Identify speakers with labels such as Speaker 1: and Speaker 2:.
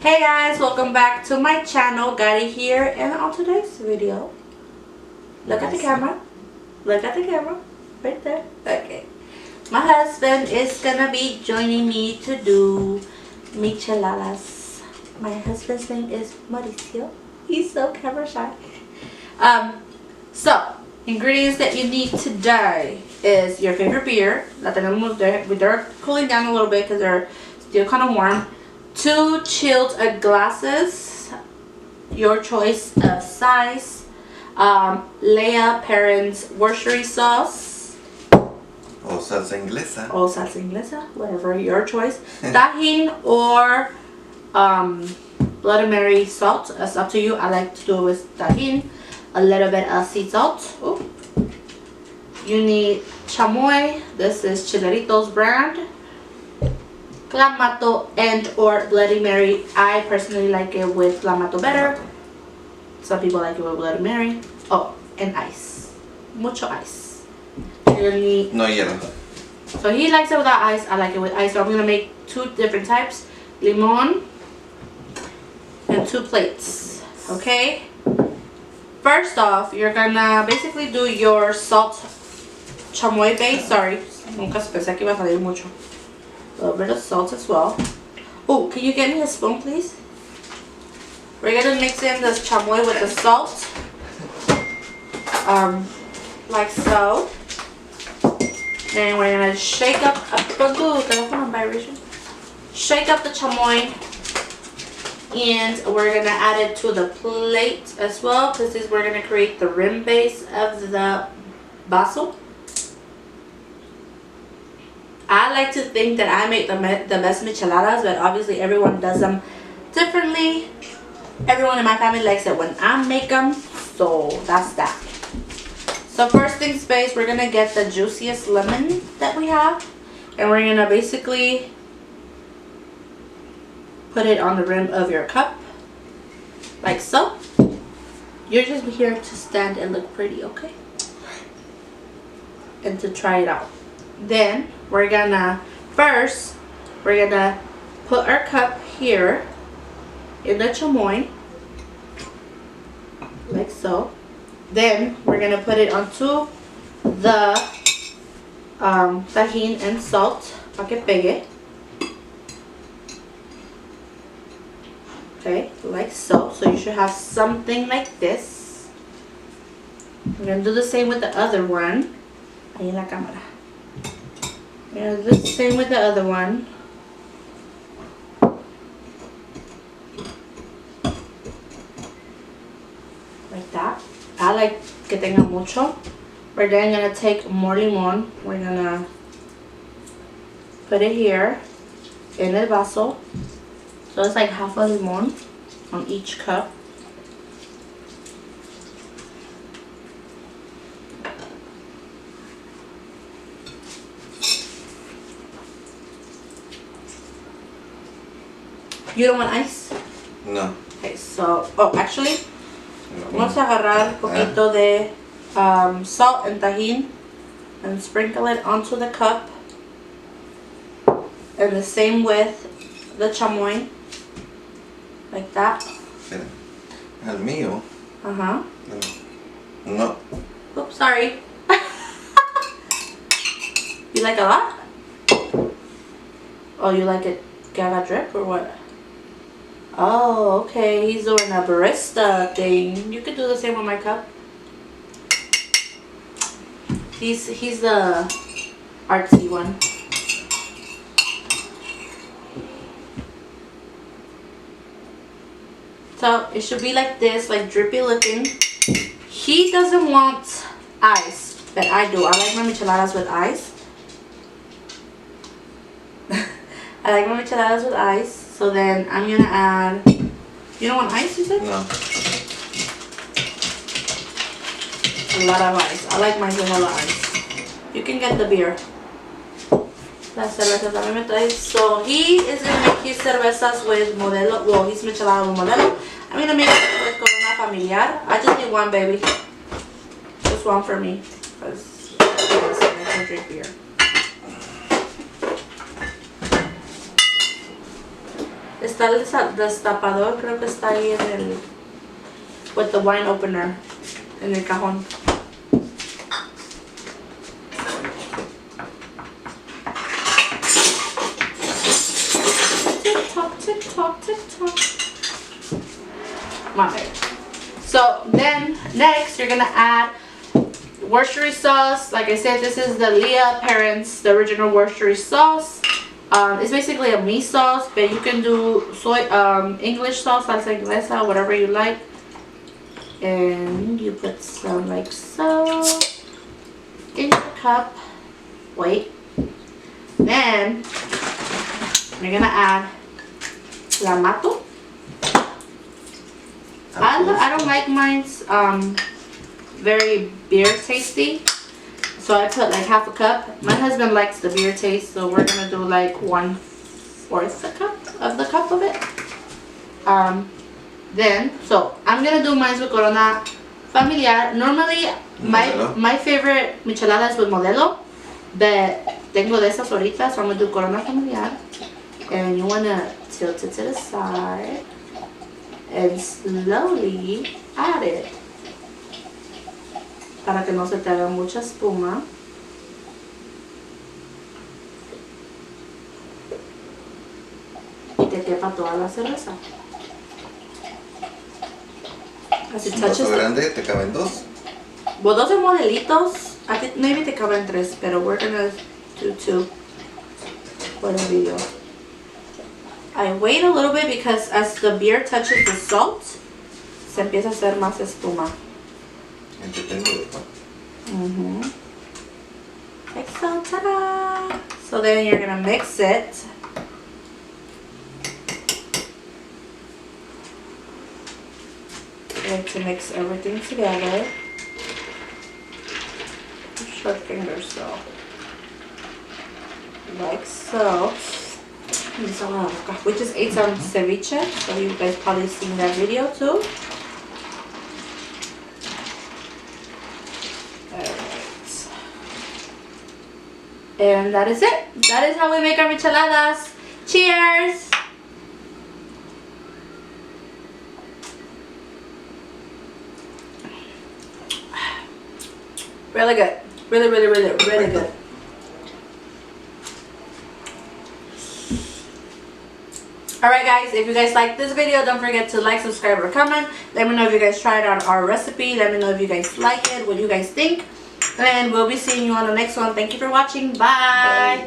Speaker 1: Hey guys, welcome back to my channel. Garyyzzeey here, and on today's video, look at the camera. Look at the camera. Right there. Okay. My husband is gonna be joining me to do micheladas. My husband's name is Mauricio. He's so camera shy. So ingredients that you need today is your favorite beer. They're cooling down a little bit because they're still kind of warm. 2 chilled glasses, your choice of size. Leia Perrin's Worcherie Sauce.
Speaker 2: O salsa inglesa.
Speaker 1: Or salsa inglesa, whatever your choice. Tajin or Bloody Mary salt. That's up to you. I like to do it with Tajin. A little bit of sea salt. Ooh. You need Chamoy. This is Chileritos brand. Clamato and or Bloody Mary. I personally like it with Clamato better. Some people like it with Bloody Mary. Oh, and ice. Mucho ice. You're gonna need.
Speaker 2: No hielo.
Speaker 1: So he likes it without ice. I like it with ice. So I'm gonna make 2 different types. Limon and 2 plates. Okay. First off, you're gonna basically do your salt chamoy base. Sorry, nunca pensé que iba a salir mucho. A little bit of salt as well. Oh, can you get me a spoon, please? We're gonna mix in this chamoy with the salt, like so. Then we're gonna shake up shake up the chamoy, and we're gonna add it to the plate as well, because we're gonna create the rim base of the vaso. I like to think that I make the best micheladas, but obviously everyone does them differently. Everyone in my family likes it when I make them, so that's that. So first things first, we're gonna get the juiciest lemon that we have, and we're gonna basically put it on the rim of your cup, like so. You're just here to stand and look pretty, okay? And to try it out. Then we're gonna put our cup here in the chamoy, like so. Then we're gonna put it onto the tajin and salt, para que pegue. Okay, like so. So you should have something like this. We're gonna do the same with the other one. Ahí en la cámara. We're gonna do the same with the other one. Like that. I like que tenga mucho. We're then gonna take more limon. We're gonna put it here in el vaso. So it's like half a limon on each cup. You don't want ice?
Speaker 2: No.
Speaker 1: Okay, so, oh, actually, vamos a agarrar un poquito de salt and tajin and sprinkle it onto the cup. And the same with the chamoy, like that.
Speaker 2: Espera. Al mío.
Speaker 1: Uh-huh.
Speaker 2: No.
Speaker 1: Oops, sorry. You like a lot? Oh, you like it gaga drip or what? Oh, okay. He's doing a barista thing. You could do the same with my cup. He's the artsy one. So it should be like this, like drippy looking. He doesn't want ice, but I do. I like my micheladas with ice. I like my micheladas with ice. So then I'm gonna add. You don't want ice, you said?
Speaker 2: No.
Speaker 1: A lot of ice. I like mine with a lot of ice. You can get the beer. La cerveza también me trae. So he is gonna make his cervezas with Modelo. Well, his michelada with Modelo. I'm gonna make it with Corona Familiar. I just need one, baby. Just one for me, because I can drink beer. Está el destapador, creo que está ahí en el... with the wine opener, en el cajón. Tick tock, tick tock. Okay. So then next you're gonna add Worcherie sauce. Like I said, this is the Leah parents, the original Worcherie sauce. It's basically a meat sauce, but you can do soy English sauce, salsa inglesa, whatever you like. And you put some like so in your cup. Wait. Then you're gonna add Clamato. I don't like mine's very beer tasty, so I put like half a cup. My husband likes the beer taste, so we're gonna do like 1/4 a cup of it. Then so I'm gonna do mine with Corona Familiar. Normally my favorite micheladas with Modelo, but tengo de esas ahorita, so I'm gonna do Corona Familiar. And you wanna tilt it to the side and slowly add it para que no se te haga mucha espuma. Y te quepa toda la cerveza. Así
Speaker 2: un vaso grande, te caben 2.
Speaker 1: Well, those are modelitos. I think maybe te caben 3, pero we're gonna do 2 for the video. I wait a little bit because as the beer touches the salt, se empieza a hacer más espuma. Like so, ta-da! So then you're gonna mix it. Like to mix everything together. Short fingers, so like so. We just ate some ceviche, so you guys probably seen that video too. Alright. And that is it. That is how we make our micheladas. Cheers! Really good. Really good. Alright guys, if you guys like this video, don't forget to like, subscribe, or comment. Let me know if you guys tried out our recipe. Let me know if you guys like it, what you guys think. And we'll be seeing you on the next one. Thank you for watching. Bye.